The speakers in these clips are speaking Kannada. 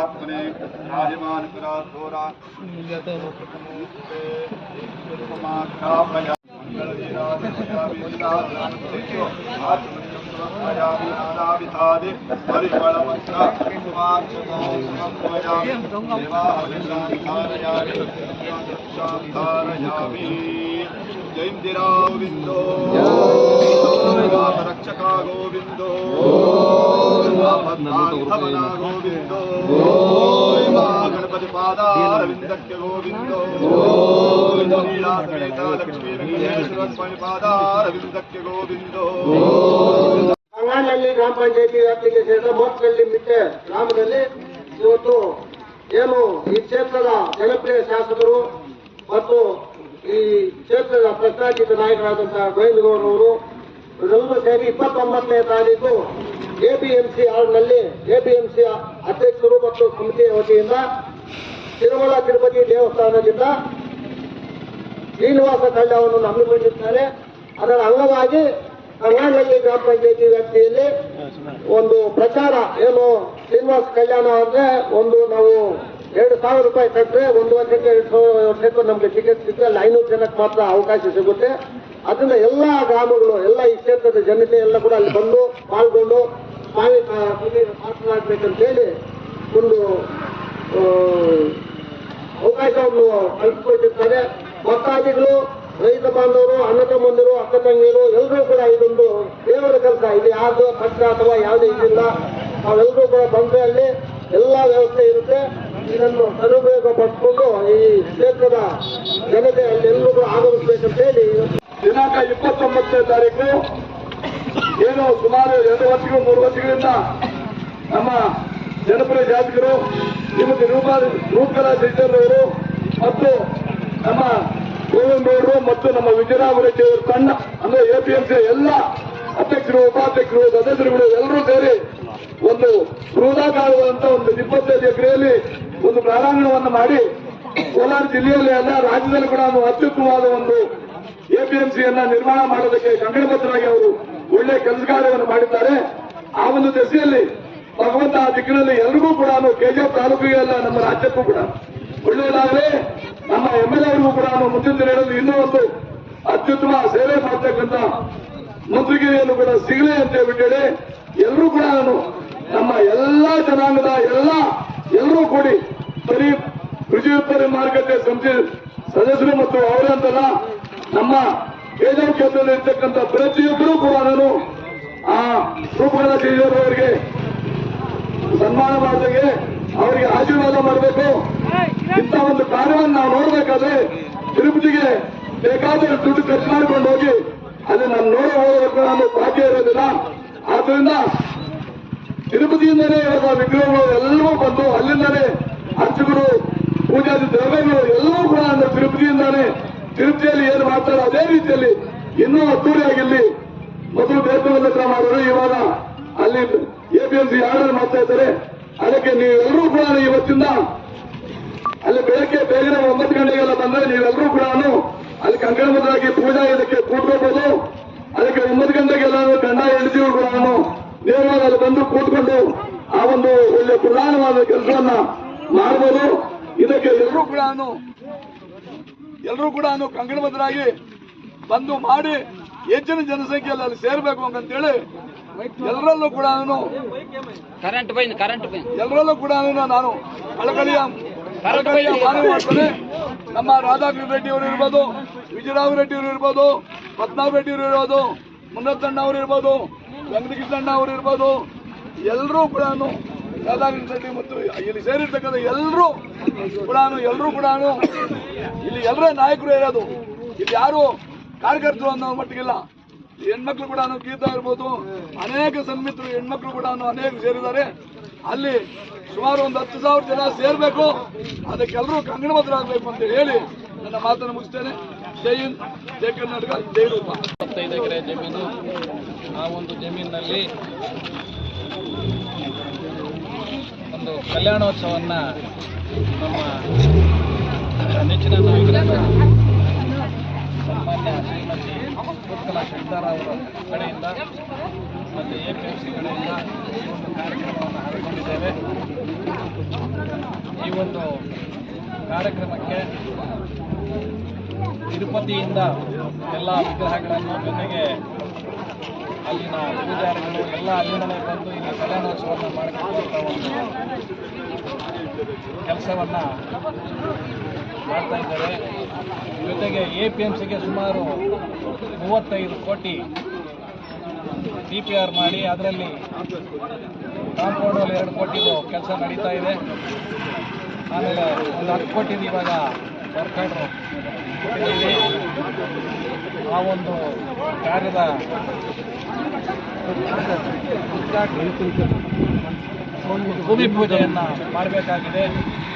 परमात्मने राजमान पुराधोरा जयंदिरा गोविंदो रक्षका गोविंदो आपद्बांधवना गोविंदो गणपति पादारविंदस्य गोविंदो लीला समेत लक्ष्मी वेंकटेश्वर स्वामी पादारविंदस्य गोविंदो ಅಂಗಾನಲ್ಲಿ ಗ್ರಾಮ ಪಂಚಾಯತಿ ವ್ಯಾಪ್ತಿಗೆ ಸೇರಿದ ಮೋತ್ಕಳ್ಳಿ ಮಿಟ್ಟೆ ಗ್ರಾಮದಲ್ಲಿ ಇವತ್ತು ಏನು ಈ ಕ್ಷೇತ್ರದ ಜನಪ್ರಿಯ ಶಾಸಕರು ಮತ್ತು ಈ ಕ್ಷೇತ್ರದ ಪ್ರತಿಷ್ಠಿತ ನಾಯಕರಾದಂತಹ ಗೋವಿಂದಗೌಡರವರು ಎಲ್ಲರೂ ಸೇರಿ 29ನೇ ತಾರೀಕು ಎಪಿಎಂಸಿ ಹಾಲ್ನಲ್ಲಿ ಎಪಿಎಂಸಿ ಅಧ್ಯಕ್ಷರು ಮತ್ತು ಸಮಿತಿಯ ವತಿಯಿಂದ ತಿರುಮಲ ತಿರುಪತಿ ದೇವಸ್ಥಾನದಿಂದ ಶ್ರೀನಿವಾಸ ಕಲ್ಯಾಣವನ್ನು ಹಮ್ಮಿಕೊಂಡಿದ್ದಾರೆ. ಅದರ ಅಂಗವಾಗಿ ಅಂಗಾನಹಳ್ಳಿ ಗ್ರಾಮ ಪಂಚಾಯತಿ ವ್ಯಾಪ್ತಿಯಲ್ಲಿ ಒಂದು ಪ್ರಚಾರ ಏನು ಶ್ರೀನಿವಾಸ ಕಲ್ಯಾಣ ಅಂದ್ರೆ ಒಂದು ನಾವು 2,000 ರೂಪಾಯಿ ಕಟ್ಟರೆ 1 ವರ್ಷಕ್ಕೆ 2,000 ವರ್ಷಕ್ಕೂ ನಮಗೆ ಟಿಕೆಟ್ ಸಿಕ್ಕರೆ ಅಲ್ಲಿ 500 ಜನಕ್ಕೆ ಮಾತ್ರ ಅವಕಾಶ ಸಿಗುತ್ತೆ. ಅದರಿಂದ ಎಲ್ಲಾ ಗ್ರಾಮಗಳು ಎಲ್ಲ ಈ ಕ್ಷೇತ್ರದ ಜನತೆ ಎಲ್ಲ ಕೂಡ ಅಲ್ಲಿ ಬಂದು ಪಾಲ್ಗೊಂಡು ಸ್ವಾಮಿ ಪಾತ್ರರಾಗಬೇಕಂತ ಹೇಳಿ ಒಂದು ಅವಕಾಶವನ್ನು ಕಲ್ಪಿಸಿಕೊಟ್ಟಿರ್ತಾರೆ. ಭಕ್ತಾದಿಗಳು, ರೈತ ಬಾಂಧವರು, ಅಣ್ಣ ತಮ್ಮಂದಿರು, ಅಕ್ಕ ತಂಗಿಯರು ಎಲ್ಲರೂ ಕೂಡ ಇದೊಂದು ದೇವರ ಕೆಲಸ. ಇದು ಯಾವುದು ಪಕ್ಷ ಅಥವಾ ಯಾವುದೇ ಇದಿಲ್ಲ. ನಾವೆಲ್ಲರೂ ಕೂಡ ಬಂದ್ರೆ ಅಲ್ಲಿ ಎಲ್ಲಾ ವ್ಯವಸ್ಥೆ ಇರುತ್ತೆ. ಇದನ್ನು ಸದುಪಯೋಗ ಪಡಿಸಿಕೊಂಡು ಈ ಕ್ಷೇತ್ರದ ಜನತೆ ಅಲ್ಲಿ ಎಲ್ಲರೂ ಕೂಡ ಆಗಮಿಸಬೇಕಂತ ಹೇಳಿ ದಿನಾಂಕ 29ನೇ ತಾರೀಕು ಏನು ಸುಮಾರು 2 ವರ್ಷಗಳು 3 ವರ್ಷಗಳಿಂದ ನಮ್ಮ ಜನಪ್ರಿಯ ಶಾಸಕರು ಶ್ರೀಮತಿ ರೂಪಕಲಾ ಶೆಟ್ಟರ್ರವರು ಮತ್ತು ನಮ್ಮ ಗೋವಿಂದಗೌಡರು ಮತ್ತು ನಮ್ಮ ವಿಜಯರಾಮ ರೆಡ್ಡಿ ಅವರು ತಂಡ ಅಂದ್ರೆ ಎಪಿಎಂಸಿ ಎಲ್ಲ ಅಧ್ಯಕ್ಷರು, ಉಪಾಧ್ಯಕ್ಷರು, ಸದಸ್ಯರುಗಳು ಎಲ್ಲರೂ ಸೇರಿ ಒಂದು ಬೃಹದಾಕಾರವಾದಂತ ಒಂದು 25 ಎಕರೆಯಲ್ಲಿ ಒಂದು ಪ್ರಾಂಗಣವನ್ನು ಮಾಡಿ ಕೋಲಾರ ಜಿಲ್ಲೆಯಲ್ಲಿ ಅಲ್ಲ ರಾಜ್ಯದಲ್ಲಿ ಕೂಡ ಅತ್ಯುತ್ತಮವಾದ ಒಂದು ಎಪಿಎಂಸಿಯನ್ನ ನಿರ್ಮಾಣ ಮಾಡೋದಕ್ಕೆ ಕಂಕಣಬದ್ಧರಾಗಿ ಅವರು ಒಳ್ಳೆ ಕೆಲಸ ಕಾರ್ಯವನ್ನು ಮಾಡಿದ್ದಾರೆ. ಆ ಒಂದು ದೆಸೆಯಲ್ಲಿ ಭಗವಂತ ಆ ದಿಕ್ಕಿನಲ್ಲಿ ಎಲ್ರಿಗೂ ಕೂಡ ಕೆಜಿಎಫ್ ತಾಲೂಕಿಗೆ ಅಲ್ಲ ನಮ್ಮ ರಾಜ್ಯಕ್ಕೂ ಕೂಡ ಒಳ್ಳೆಯದಾಗಲಿ. ನಮ್ಮ MLA ಅವರಿಗೂ ಕೂಡ ಮುಂದಿನ ದಿನಗಳಲ್ಲಿ ಇನ್ನೂ ಒಂದು ಅತ್ಯುತ್ತಮ ಸೇವೆ ಮಾಡತಕ್ಕಂಥ ಮಂತ್ರಿಗಿರಿಯನ್ನು ಕೂಡ ಸಿಗಲಿ ಅಂತ ಹೇಳ್ಬಿಟ್ಟೇಳಿ ಎಲ್ಲರೂ ಕೂಡ ನಮ್ಮ ಎಲ್ಲಾ ಜನಾಂಗದ ಎಲ್ಲರೂ ಕೂಡಿ ಬರೀ ಕೃಷಿ ಉತ್ಪನ್ನ ಮಾರುಕಟ್ಟೆ ಸಮಿತಿ ಸದಸ್ಯರು ಮತ್ತು ಅವರಂತಲ್ಲ ನಮ್ಮ ಕೆಜಿಎಫ್ ಕ್ಷೇತ್ರದಲ್ಲಿ ಇರ್ತಕ್ಕಂಥ ಪ್ರತಿಯೊಬ್ಬರೂ ಕೂಡ ಆ ರೂಪಕಲಾ ಅವರಿಗೆ ಸನ್ಮಾನ ಮಾಡಿದಾಗೆ ಅವರಿಗೆ ಆಶೀರ್ವಾದ ಮಾಡಬೇಕು. ಇಂಥ ಒಂದು ಕಾರ್ಯವನ್ನು ನಾವು ನೋಡಬೇಕಾದ್ರೆ ತಿರುಪತಿಗೆ ಬೇಕಾದಷ್ಟು ದುಡ್ಡು ಖರ್ಚು ಮಾಡಿಕೊಂಡು ಹೋಗಿ ಅಲ್ಲಿ ನಾನು ನೋಡೋದಕ್ಕೆ ನಾನು ಭಾಗ್ಯ ಇರೋದಿಲ್ಲ. ಆದ್ರಿಂದ ತಿರುಪತಿಯಿಂದಲೇ ಇರುವ ವಿಗ್ರಹಗಳು ಎಲ್ಲರೂ ಬಂದು ಅಲ್ಲಿಂದಲೇ ಅರ್ಚಕರು, ಪೂಜಾದಿ ದ್ರವ್ಯಗಳು ಎಲ್ಲವೂ ಕೂಡ ತಿರುಪತಿಯಿಂದಾನೆ ತಿರುಪತಿಯಲ್ಲಿ ಏನು ಮಾಡ್ತಾರೋ ಅದೇ ರೀತಿಯಲ್ಲಿ ಇನ್ನೂ ಅದ್ದೂರಿಯಾಗಿಲ್ಲಿ ಮೊದಲು ದೇವಸ್ಥಾನದ ಹತ್ರ ಮಾಡೋರು ಇವಾಗ ಅಲ್ಲಿ ಎಪಿಎಂಸಿ ಆರ್ಡರ್ ಮಾಡ್ತಾ ಇದ್ದಾರೆ. ಅದಕ್ಕೆ ನೀವೆಲ್ಲರೂ ಕೂಡ ಇವತ್ತಿಂದ ಅಲ್ಲಿ ಬೆಳಗ್ಗೆ ಬೇಗನೆ 9 ಗಂಟೆಗೆಲ್ಲ ಬಂದ್ರೆ ನೀವೆಲ್ಲರೂ ಕೂಡ ಅಲ್ಲಿ ಕಂಕಣಬದ್ಧರಾಗಿ ಪೂಜಾ ಇದಕ್ಕೆ ಕೂತ್ಕೋಬಹುದು. ಅದಕ್ಕೆ 9 ಗಂಟೆಗೆಲ್ಲ ಗಂಡ ಹೆಂಡತಿಗಳು ಕೂಡ ನೇರವಾಗಿ ಅಲ್ಲಿ ಬಂದು ಕೂತ್ಕೊಂಡು ಆ ಒಂದು ಒಳ್ಳೆ ಪ್ರಧಾನವಾದ ಕೆಲಸವನ್ನ ಮಾಡಬಹುದು. ಇದಕ್ಕೆ ಎಲ್ಲರೂ ಕೂಡ ಕಂಕಣಬದ್ಧರಾಗಿ ಬಂದು ಮಾಡಿ ಹೆಚ್ಚಿನ ಜನಸಂಖ್ಯೆಯಲ್ಲಿ ಅಲ್ಲಿ ಸೇರಬೇಕು ಅಂತೇಳಿ ಎಲ್ಲರಲ್ಲೂ ಕೂಡ ಎಲ್ಲರಲ್ಲೂ ಕೂಡ ನಾನು ಕಳಕಳಿಯ ಮನವಿ ಮಾಡ್ತೇನೆ. ನಮ್ಮ ರಾಧಾಕೃಷ್ಣ ರೆಡ್ಡಿ ಅವರು ಇರ್ಬೋದು, ವಿಜಯರಾಮ ರೆಡ್ಡಿ ಅವರು ಇರ್ಬೋದು, ಪದ್ಮನಾಭ ರೆಡ್ಡಿ ಅವರು ಇರ್ಬೋದು, ಮುನ್ನತ್ತಣ್ಣ ಅವರು ಇರ್ಬೋದು, ವೆಂಕಟಕೃಷ್ಣಣ್ಣ ಅವರು ಇರ್ಬೋದು, ಎಲ್ಲರೂ ಕೂಡ ರಾಧಾಕೃಷ್ಣ ರೆಡ್ಡಿ ಮತ್ತು ಇಲ್ಲಿ ಸೇರಿರ್ತಕ್ಕಂಥ ಎಲ್ಲರೂ ಕೂಡ ಇಲ್ಲಿ ಎಲ್ಲರ ನಾಯಕರು ಇರೋದು. ಇಲ್ಲಿ ಯಾರು ಕಾರ್ಯಕರ್ತರು ಅನ್ನೋ ಮಟ್ಟಿಗಿಲ್ಲ. ಹೆಣ್ಮಕ್ಳು ಕೂಡ ಗೀತಾ ಇರ್ಬೋದು, ಅನೇಕ ಸನ್ಮಿತರು ಹೆಣ್ಮಕ್ಳು ಕೂಡ ಅನೇಕ ಸೇರಿದ್ದಾರೆ. ಅಲ್ಲಿ ಸುಮಾರು ಒಂದು 10,000 ಜನ ಸೇರ್ಬೇಕು. ಅದಕ್ಕೆಲ್ಲರೂ ಕಂಕಣಬದ್ಧರಾಗಬೇಕು ಅಂತ ಹೇಳಿ ನನ್ನ ಮಾತನ್ನು ಮುಗಿಸ್ತೇನೆ. ಜೈ ಹಿಂದ್, ಜೈ ಕರ್ನಾಟಕ, ಜೈ ರೂಪ. 25 ಎಕರೆ ಜಮೀನು. ಆ ಒಂದು ಜಮೀನಿನಲ್ಲಿ ಒಂದು ಕಲ್ಯಾಣೋತ್ಸವನ್ನ ನಮ್ಮ ನೆಚ್ಚಿನ ನಾಯಕರಾದ ಸನ್ಮಾನ್ಯ ಶ್ರೀಮತಿ ರೂಪಕಲಾ ಶೆಟ್ಟರ್ ಅವರ ಕಡೆಯಿಂದ ಮತ್ತು ಎಪಿಎಂಸಿ ಕಡೆಯಿಂದ ಈ ಒಂದು ಕಾರ್ಯಕ್ರಮವನ್ನು ಹಮ್ಮಿಕೊಂಡಿದ್ದೇವೆ. ಒಂದು ಕಾರ್ಯಕ್ರಮಕ್ಕೆ ತಿರುಪತಿಯಿಂದ ಎಲ್ಲ ವಿಗ್ರಹಗಳನ್ನು ಜೊತೆಗೆ ಅಲ್ಲಿನ ಪೂಜಾರಿಗಳು ಎಲ್ಲ ಅಲ್ಲಿಂದಲೇ ಬಂದು ಇಲ್ಲಿ ಕಲ್ಯಾಣೋತ್ಸವವನ್ನು ಮಾಡತಕ್ಕಂಥ ಒಂದು ಕೆಲಸವನ್ನು ಮಾಡ್ತಾ ಇದ್ದಾರೆ. ಜೊತೆಗೆ APMCಗೆ ಸುಮಾರು 35 ಕೋಟಿ DPR ಮಾಡಿ ಅದರಲ್ಲಿ ಕಾಂಪೌಂಡಲ್ಲಿ 2 ಕೋಟಿದು ಕೆಲಸ ನಡೀತಾ ಇದೆ. ಆಮೇಲೆ ಒಂದು 10 ಕೋಟಿದು ಇವಾಗ ವರ್ಕ್ ಆರ್ಡರ್ ಕೊಟ್ಟಿದ್ದೀವಿ. ಆ ಒಂದು ಕಾರ್ಯದ ಭೂಮಿ ಪೂಜೆಯನ್ನು ಮಾಡಬೇಕಾಗಿದೆ.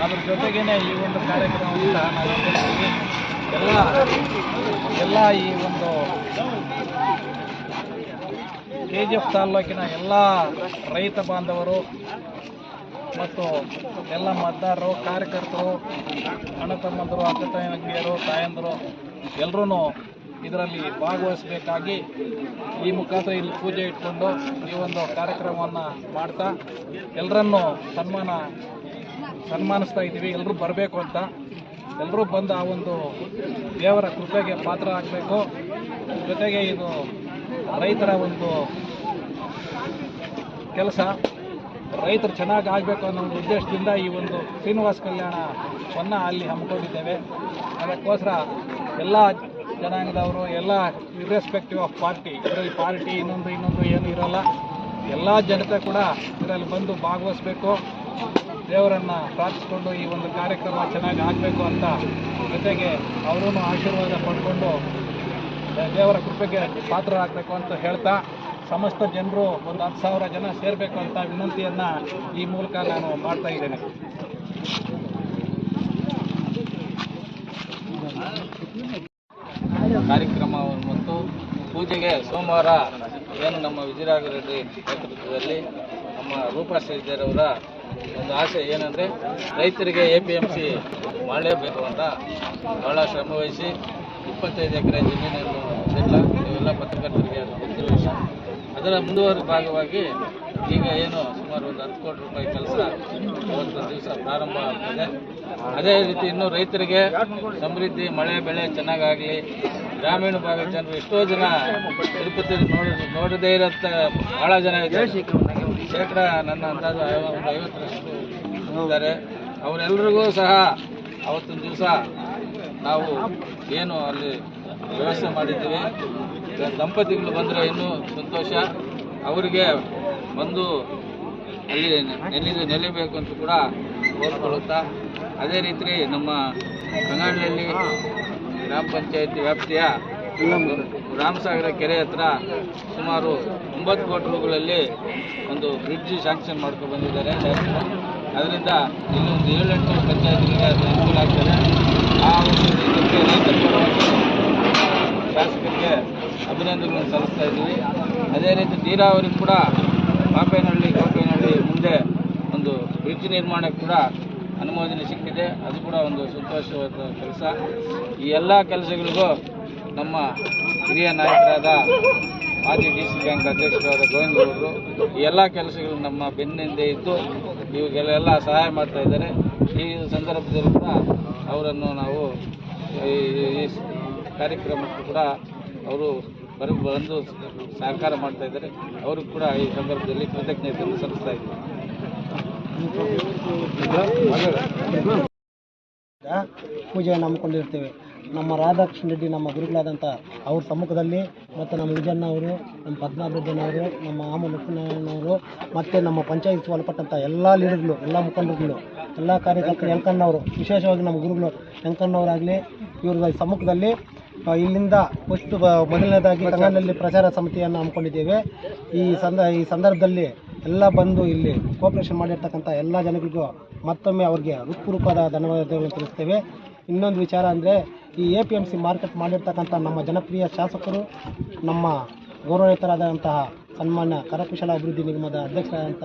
ಅದ್ರ ಜೊತೆಗೇನೆ ಈ ಒಂದು ಕಾರ್ಯಕ್ರಮವನ್ನು ಸಹ ನಾವು ನಡೆಸ್ತೀವಿ. ಎಲ್ಲ ಈ ಒಂದು KGF ತಾಲ್ಲೂಕಿನ ಎಲ್ಲ ರೈತ ಬಾಂಧವರು ಮತ್ತು ಎಲ್ಲ ಮತದಾರರು, ಕಾರ್ಯಕರ್ತರು, ಅಣ್ಣ ತಮ್ಮಂದರು, ಅಕ್ಕ ತಂಗಿಯರು, ತಾಯಂದರು ಎಲ್ಲರೂ ಇದರಲ್ಲಿ ಭಾಗವಹಿಸಬೇಕಾಗಿ ಈ ಮುಖಾಂತರ ಇಲ್ಲಿ ಪೂಜೆ ಇಟ್ಕೊಂಡು ಈ ಒಂದು ಕಾರ್ಯಕ್ರಮವನ್ನು ಮಾಡ್ತಾ ಎಲ್ಲರನ್ನೂ ಸನ್ಮಾನಿಸ್ತಾ ಇದ್ದೀವಿ. ಎಲ್ಲರೂ ಬರಬೇಕು ಅಂತ, ಎಲ್ಲರೂ ಬಂದು ಆ ಒಂದು ದೇವರ ಕೃಪೆಗೆ ಪಾತ್ರ ಆಗಬೇಕು. ಜೊತೆಗೆ ಇದು ರೈತರ ಒಂದು ಕೆಲಸ, ರೈತರು ಚೆನ್ನಾಗಿ ಆಗಬೇಕು ಅನ್ನೋ ಒಂದು ಉದ್ದೇಶದಿಂದ ಈ ಒಂದು ಶ್ರೀನಿವಾಸ ಕಲ್ಯಾಣವನ್ನು ಅಲ್ಲಿ ಹಮ್ಮಿಕೊಂಡಿದ್ದೇವೆ. ಅದಕ್ಕೋಸ್ಕರ ಎಲ್ಲ ಜನಾಂಗದವರು, ಎಲ್ಲ ಇರ್ರೆಸ್ಪೆಕ್ಟಿವ್ ಆಫ್ ಪಾರ್ಟಿ, ಇದರಲ್ಲಿ ಪಾರ್ಟಿ ಇನ್ನೊಂದು ಏನು ಇರೋಲ್ಲ, ಎಲ್ಲ ಜನತೆ ಕೂಡ ಇದರಲ್ಲಿ ಬಂದು ಭಾಗವಹಿಸಬೇಕು. ದೇವರನ್ನು ಪ್ರಾರ್ಥಿಸಿಕೊಂಡು ಈ ಒಂದು ಕಾರ್ಯಕ್ರಮ ಚೆನ್ನಾಗಿ ಆಗಬೇಕು ಅಂತ, ಜೊತೆಗೆ ಅವರೂ ಆಶೀರ್ವಾದ ಪಡ್ಕೊಂಡು ದೇವರ ಕೃಪೆಗೆ ಪಾತ್ರರಾಗಬೇಕು ಅಂತ ಹೇಳ್ತಾ ಸಮಸ್ತ ಜನರು ಒಂದು 10,000 ಜನ ಸೇರಬೇಕು ಅಂತ ವಿನಂತಿಯನ್ನು ಈ ಮೂಲಕ ನಾನು ಮಾಡ್ತಾ ಇದ್ದೇನೆ. ಕಾರ್ಯಕ್ರಮ ಮತ್ತು ಪೂಜೆಗೆ ಸೋಮವಾರ ಏನು ನಮ್ಮ ವಿಜಯರಾಘರೆಡ್ಡಿ ನೇತೃತ್ವದಲ್ಲಿ ನಮ್ಮ ರೂಪಾ ಶ್ರೀಧರವರ ಒಂದು ಆಸೆ ಏನಂದರೆ ರೈತರಿಗೆ APMC ಮಾಡಲೇಬೇಕು ಅಂತ ಭಾಳ ಶ್ರಮವಹಿಸಿ 25 ಎಕರೆ ಜಮೀನನ್ನು ಇಲ್ಲ, ನೀವೆಲ್ಲ ಪತ್ರಕರ್ತರಿಗೆ ಗೊತ್ತಿರುವ ವಿಷಯ. ಅದರ ಮುಂದುವರೆದ ಭಾಗವಾಗಿ ಈಗ ಏನು ಸುಮಾರು ಒಂದು 10 ಕೋಟಿ ರೂಪಾಯಿ ಕೆಲಸ ಇವತ್ತು ದಿವಸ ಪ್ರಾರಂಭ ಆಗ್ತದೆ. ಅದೇ ರೀತಿ ಇನ್ನೂ ರೈತರಿಗೆ ಸಮೃದ್ಧಿ, ಮಳೆ ಬೆಳೆ ಚೆನ್ನಾಗಾಗಲಿ. ಗ್ರಾಮೀಣ ಭಾಗದ ಜನರು ಎಷ್ಟೋ ಜನ ತಿರುಪತಿ ನೋಡದೇ ಇರೋಂಥ ಭಾಳ ಜನ ಇದ್ದಾರೆ. ಶೇಕಡ ನನ್ನ ಅಂದಾಜು 50ರಷ್ಟು ಇದ್ದಾರೆ. ಅವರೆಲ್ಲರಿಗೂ ಸಹ ಅವತ್ತಿನ ದಿವಸ ನಾವು ಏನು ಅಲ್ಲಿ ವ್ಯವಸ್ಥೆ ಮಾಡಿದ್ದೀವಿ. ದಂಪತಿಗಳು ಬಂದರೆ ಇನ್ನೂ ಸಂತೋಷ, ಅವರಿಗೆ ಬಂದು ಅಲ್ಲಿ ನೆಲೆಬೇಕು ಅಂತ ಕೂಡ ಕೋರ್ಕೊಳ್ಳುತ್ತಾ, ಅದೇ ರೀತಿ ನಮ್ಮ ಕಂಗಾಡಲಹಳ್ಳಿ ಗ್ರಾಮ ಪಂಚಾಯತಿ ವ್ಯಾಪ್ತಿಯ ರಾಮಸಾಗರ ಕೆರೆ ಹತ್ರ ಸುಮಾರು 9 ಕೋಟಿ ರೂಪಾಯಿಗಳಲ್ಲಿ ಒಂದು ಬ್ರಿಡ್ಜ್ ಶಾಂಕ್ಷನ್ ಮಾಡ್ಕೊಂಡು ಬಂದಿದ್ದಾರೆ ಶಾಸಕರು. ಅದರಿಂದ ಇಲ್ಲಿ ಒಂದು 7-8 ಪಂಚಾಯತ್ಗಳಿಗೆ ಅದು ಅನುಕೂಲ ಆಗ್ತದೆ. ಆ ಒಂದು ಇದಕ್ಕೆ ರೈತರ ಪರವಾಗಿ ಶಾಸಕರಿಗೆ ಅಭಿನಂದನೆಗಳನ್ನು ಸಲ್ಲಿಸ್ತಾ ಇದ್ದೀವಿ. ಅದೇ ರೀತಿ ನೀರಾವರಿ ಕೂಡ ಗೋಪೇನಹಳ್ಳಿ ಮುಂದೆ ಒಂದು ಬ್ರಿಡ್ಜ್ ನಿರ್ಮಾಣಕ್ಕೆ ಕೂಡ ಅನುಮೋದನೆ ಸಿಕ್ಕಿದೆ. ಅದು ಕೂಡ ಒಂದು ಸಂತೋಷವಾದ ಕೆಲಸ. ಈ ಎಲ್ಲ ಕೆಲಸಗಳಿಗೂ ನಮ್ಮ ಹಿರಿಯ ನಾಯಕರಾದ ಮಾಜಿ DC ಬ್ಯಾಂಕ್ ಅಧ್ಯಕ್ಷರಾದ ಗೋವಿಂದಗೌಡರು ಈ ಎಲ್ಲ ಕೆಲಸಗಳು ನಮ್ಮ ಬೆನ್ನಿಂದೆ ಇದ್ದು ಇವಾಗೆಲ್ಲ ಸಹಾಯ ಮಾಡ್ತಾ ಇದ್ದಾರೆ. ಈ ಸಂದರ್ಭದಲ್ಲಿ ಕೂಡ ಅವರನ್ನು ನಾವು ಈ ಕಾರ್ಯಕ್ರಮಕ್ಕೂ ಕೂಡ ಅವರು ಬಂದು ಸಹಕಾರ ಮಾಡ್ತಾ ಇದ್ದಾರೆ. ಅವರು ಕೂಡ ಈ ಸಂದರ್ಭದಲ್ಲಿ ಕೃತಜ್ಞತೆಯನ್ನು ಸಲ್ಲಿಸ್ತಾ ಇದ್ದಾರೆ. ಪೂಜೆಯನ್ನು ಹಮ್ಮಿಕೊಂಡಿರ್ತೇವೆ. ನಮ್ಮ ರಾಧಾಕೃಷ್ಣ ರೆಡ್ಡಿ ನಮ್ಮ ಗುರುಗಳಾದಂಥ ಅವ್ರ ಸಮ್ಮುಖದಲ್ಲಿ ಮತ್ತು ನಮ್ಮ ವಿಜಯಣ್ಣ ಅವರು, ನಮ್ಮ ಪದ್ಮನಾಭರೆಡ್ಡಿನವರು, ನಮ್ಮ ಆಮ ಲಕ್ಷ್ಮೀನಾರಾಯಣವರು ಮತ್ತು ನಮ್ಮ ಪಂಚಾಯತ್ ಒಳಪಟ್ಟಂಥ ಎಲ್ಲ ಲೀಡರ್ಗಳು, ಎಲ್ಲ ಮುಖಂಡರುಗಳು, ಎಲ್ಲ ಕಾರ್ಯಕರ್ತರು, ಯಂಕಣ್ಣವರು, ವಿಶೇಷವಾಗಿ ನಮ್ಮ ಗುರುಗಳು ಯಂಕಣ್ಣವರಾಗಲಿ ಇವ್ರ ಸಮ್ಮುಖದಲ್ಲಿ ಇಲ್ಲಿಂದ ಫಸ್ಟ್ ಮೊದಲನೇದಾಗಿ ಕಂಗಾಡಲಹಳ್ಳಿ ಪ್ರಚಾರ ಸಮಿತಿಯನ್ನು ಹಮ್ಮಿಕೊಂಡಿದ್ದೇವೆ. ಈ ಸಂದರ್ಭದಲ್ಲಿ ಎಲ್ಲ ಬಂದು ಇಲ್ಲಿ ಕೋಆಪರೇಷನ್ ಮಾಡಿರ್ತಕ್ಕಂಥ ಎಲ್ಲ ಜನಗಳಿಗೂ ಮತ್ತೊಮ್ಮೆ ಅವ್ರಿಗೆ ಹೃತ್ಪೂರ್ವಕವಾದ ಧನ್ಯವಾದಗಳನ್ನು ತಿಳಿಸ್ತೇವೆ. ಇನ್ನೊಂದು ವಿಚಾರ ಅಂದರೆ ಈ APMC ಮಾರ್ಕೆಟ್ ಮಾಡಿರ್ತಕ್ಕಂಥ ನಮ್ಮ ಜನಪ್ರಿಯ ಶಾಸಕರು, ನಮ್ಮ ಗೌರವಯುತರಾದಂತಹ ಸನ್ಮಾನ್ಯ ಕರಕುಶಲ ಅಭಿವೃದ್ಧಿ ನಿಗಮದ ಅಧ್ಯಕ್ಷರಾದಂಥ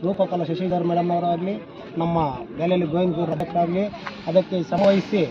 ರೂಪಕಲಾ ಶಶಿಧರ್ ಮೇಡಮ್ ಅವರಾಗಲಿ, ನಮ್ಮ ಬೇಲೆಯಲ್ಲಿ ಗೋವಿಂದಗೌಡರು ಅಧ್ಯಕ್ಷರಾಗಲಿ ಅದಕ್ಕೆ ಶ್ರಮವಹಿಸಿ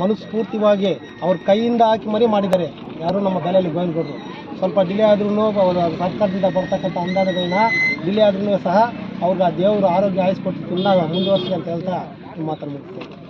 ಮನಸ್ಫೂರ್ತಿವಾಗಿ ಅವ್ರ ಕೈಯಿಂದ ಹಾಕಿ ಮರಿ ಮಾಡಿದ್ದಾರೆ. ಯಾರು ನಮ್ಮ ಬೇಲೆಯಲ್ಲಿ ಗೋವಿಂದಗೌಡರು ಸ್ವಲ್ಪ ಡಿಲೇ ಆದ್ರೂ ಅವರು ಸರ್ಕಾರದಿಂದ ಬರ್ತಕ್ಕಂಥ ಅನುದಾನಗಳನ್ನ ಡಿಲೇ ಆದ್ರೂ ಸಹ ಅವ್ರಿಗೆ ದೇವರು ಆರೋಗ್ಯ ಆಯಿಸ್ಕೊಟ್ಟು ಇನ್ನೂ ಮುಂದುವರಿಸಿ ಅಂತ ಹೇಳ್ತಾ ಮಾತನ್ನು ಮುಗಿಸ್ತೇನೆ.